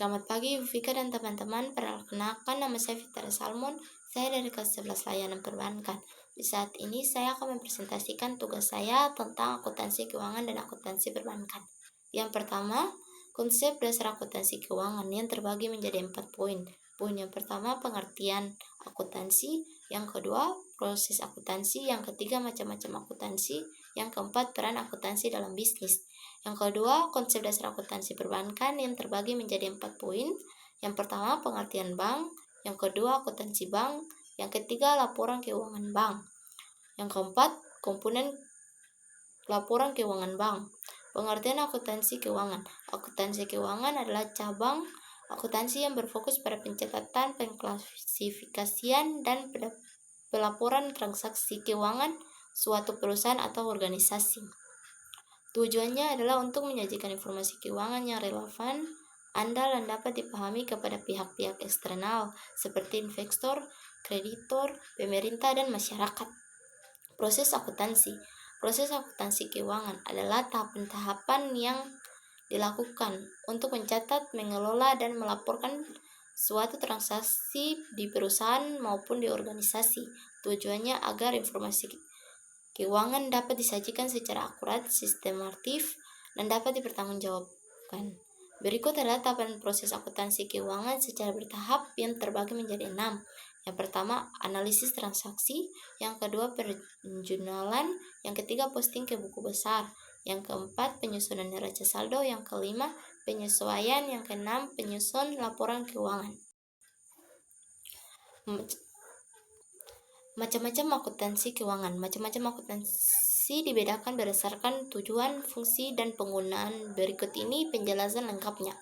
Selamat pagi Ibu Vika dan teman-teman. Perkenalkan, nama saya Fitara Salmon. Saya dari kelas 11 layanan perbankan. Di saat ini saya akan mempresentasikan tugas saya tentang akuntansi keuangan dan akuntansi perbankan. Yang pertama, konsep dasar akuntansi keuangan yang terbagi menjadi 4 poin. Poin yang pertama, pengertian akuntansi. Yang kedua, proses akuntansi. Yang ketiga, macam-macam akuntansi. Yang keempat, peran akuntansi dalam bisnis. Yang kedua, konsep dasar akuntansi perbankan yang terbagi menjadi 4 poin. Yang pertama, pengertian bank. Yang kedua, akuntansi bank. Yang ketiga, laporan keuangan bank. Yang keempat, komponen laporan keuangan bank. Pengertian akuntansi keuangan. Akuntansi keuangan adalah cabang akuntansi yang berfokus pada pencatatan, pengklasifikasian, dan pelaporan transaksi keuangan suatu perusahaan atau organisasi. Tujuannya adalah untuk menyajikan informasi keuangan yang relevan, andal, dan dapat dipahami kepada pihak-pihak eksternal seperti investor, kreditor, pemerintah, dan masyarakat. Proses akuntansi. Proses akuntansi keuangan adalah tahapan-tahapan yang dilakukan untuk mencatat, mengelola, dan melaporkan suatu transaksi di perusahaan maupun di organisasi. Tujuannya agar informasi keuangan dapat disajikan secara akurat, sistematis, dan dapat dipertanggungjawabkan. Berikut adalah tahapan proses akuntansi keuangan secara bertahap yang terbagi menjadi 6. Yang pertama, analisis transaksi. Yang kedua, penjualan. Yang ketiga, posting ke buku besar. Yang keempat, penyusunan neraca saldo. Yang kelima, penyesuaian. Yang keenam, penyusun laporan keuangan. Macam-macam akuntansi keuangan. Macam-macam akuntansi dibedakan berdasarkan tujuan, fungsi, dan penggunaan. Berikut ini penjelasan lengkapnya.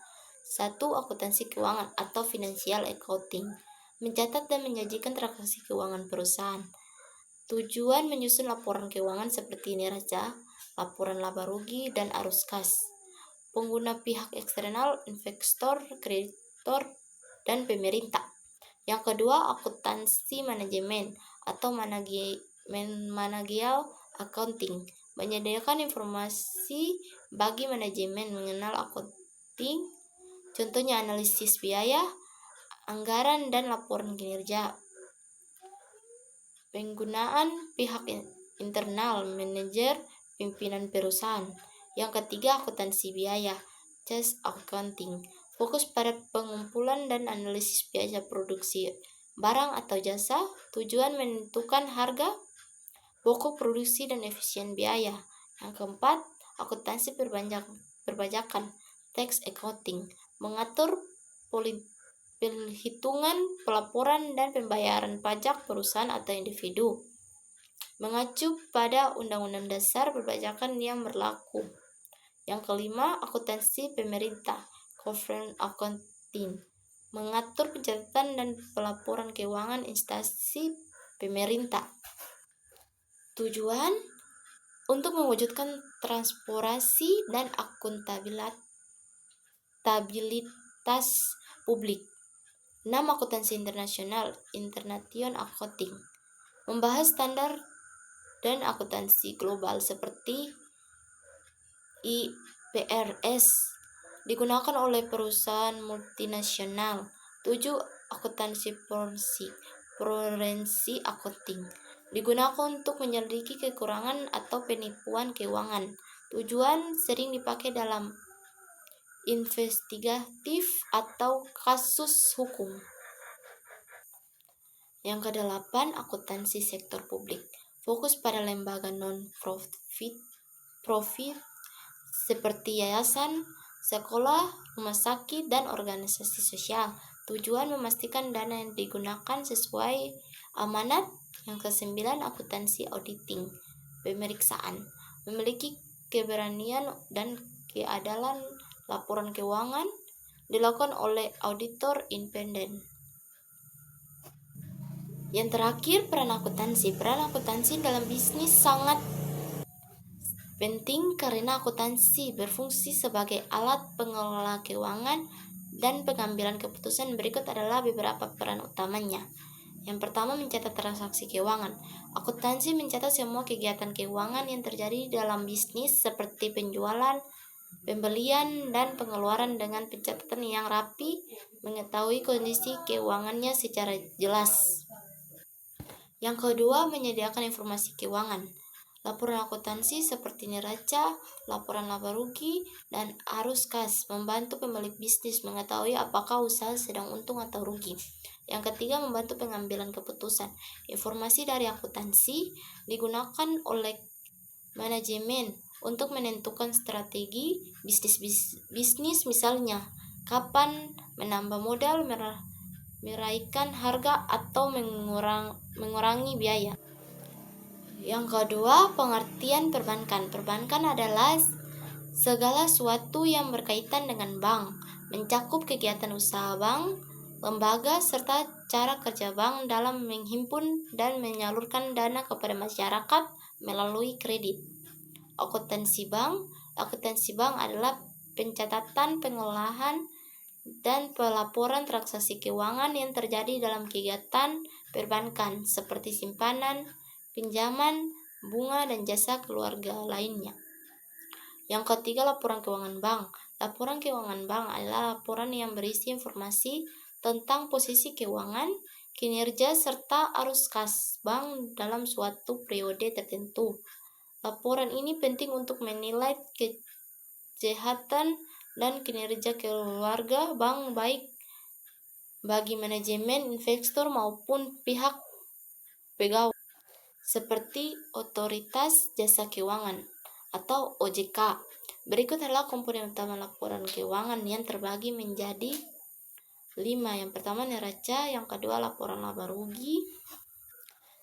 1. Akuntansi keuangan atau financial accounting. Mencatat dan menyajikan transaksi keuangan perusahaan. Tujuan menyusun laporan keuangan seperti neraca, laporan laba rugi, dan arus kas. Pengguna pihak eksternal, investor, kreditor, dan pemerintah. Yang kedua, akuntansi manajemen atau managerial accounting. Menyediakan informasi bagi manajemen mengenal accounting, contohnya analisis biaya, anggaran, dan laporan kinerja. Penggunaan pihak internal, manajer, pimpinan perusahaan. Yang ketiga, akuntansi biaya, cost accounting. Fokus pada pengumpulan dan analisis biaya produksi barang atau jasa. Tujuan menentukan harga, pokok produksi, dan efisien biaya. Yang keempat, akuntansi perpajakan, tax accounting. Mengatur perhitungan, pelaporan, dan pembayaran pajak perusahaan atau individu. Mengacu pada Undang-Undang Dasar Perpajakan yang berlaku. Yang kelima, akuntansi pemerintah, corporate accounting. Mengatur pencatatan dan pelaporan keuangan instansi pemerintah. Tujuan untuk mewujudkan transparansi dan akuntabilitas publik. 6. Akuntansi internasional, international accounting. Membahas standar dan akuntansi global seperti IFRS digunakan oleh perusahaan multinasional. 7. Akuntansi forensic accounting digunakan untuk menyelidiki kekurangan atau penipuan keuangan. Tujuan sering dipakai dalam investigatif atau kasus hukum. Yang kedelapan, akuntansi sektor publik. Fokus pada lembaga non-profit seperti yayasan, sekolah, rumah sakit, dan organisasi sosial. Tujuan memastikan dana yang digunakan sesuai amanat. Yang kesembilan, akuntansi auditing, pemeriksaan. Memiliki keberanian dan keadalan laporan keuangan dilakukan oleh auditor independen. Yang terakhir, peran akuntansi. Peran akuntansi dalam bisnis sangat penting karena akuntansi berfungsi sebagai alat pengelola keuangan dan pengambilan keputusan. Berikut adalah beberapa peran utamanya. Yang pertama, mencatat transaksi keuangan. Akuntansi mencatat semua kegiatan keuangan yang terjadi dalam bisnis seperti penjualan, pembelian dan pengeluaran dengan pencatatan yang rapi, mengetahui kondisi keuangannya secara jelas. Yang kedua, menyediakan informasi keuangan. Laporan akuntansi seperti neraca, laporan laba rugi, dan arus kas membantu pemilik bisnis mengetahui apakah usaha sedang untung atau rugi. Yang ketiga, membantu pengambilan keputusan. Informasi dari akuntansi digunakan oleh manajemen untuk menentukan strategi bisnis, misalnya kapan menambah modal, meraihkan harga, atau mengurangi biaya. Yang kedua, pengertian perbankan. Perbankan adalah segala sesuatu yang berkaitan dengan bank, mencakup kegiatan usaha bank, lembaga, serta cara kerja bank dalam menghimpun dan menyalurkan dana kepada masyarakat melalui kredit. Akuntansi bank adalah pencatatan, pengolahan, dan pelaporan transaksi keuangan yang terjadi dalam kegiatan perbankan seperti simpanan, pinjaman, bunga, dan jasa keluarga lainnya. Yang ketiga, laporan keuangan bank. Laporan keuangan bank adalah laporan yang berisi informasi tentang posisi keuangan, kinerja, serta arus kas bank dalam suatu periode tertentu. Laporan ini penting untuk menilai kesehatan dan kinerja keluarga bank, baik bagi manajemen, investor, maupun pihak pegawai, seperti Otoritas Jasa Keuangan atau OJK. Berikut adalah komponen utama laporan keuangan yang terbagi menjadi 5. Yang pertama, neraca. Yang kedua, laporan laba rugi.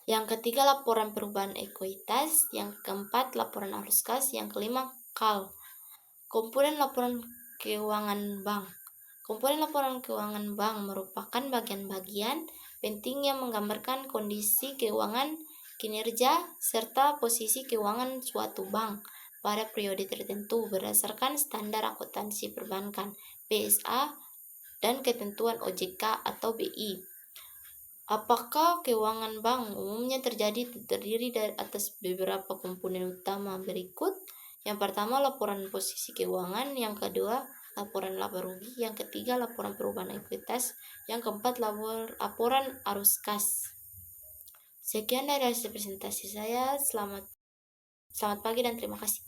Yang ketiga, laporan perubahan ekuitas. Yang keempat, laporan arus kas. Yang kelima, KAL. Komponen laporan keuangan bank. Komponen laporan keuangan bank merupakan bagian-bagian penting yang menggambarkan kondisi keuangan, kinerja, serta posisi keuangan suatu bank pada periode tertentu berdasarkan standar akuntansi perbankan (BSA) dan ketentuan OJK atau BI. Apakah keuangan bank umumnya terdiri dari atas beberapa komponen utama berikut? Yang pertama, laporan posisi keuangan. Yang kedua, laporan laba rugi. Yang ketiga, laporan perubahan ekuitas. Yang keempat, laporan arus kas. Sekian dari hasil presentasi saya. Selamat pagi dan terima kasih.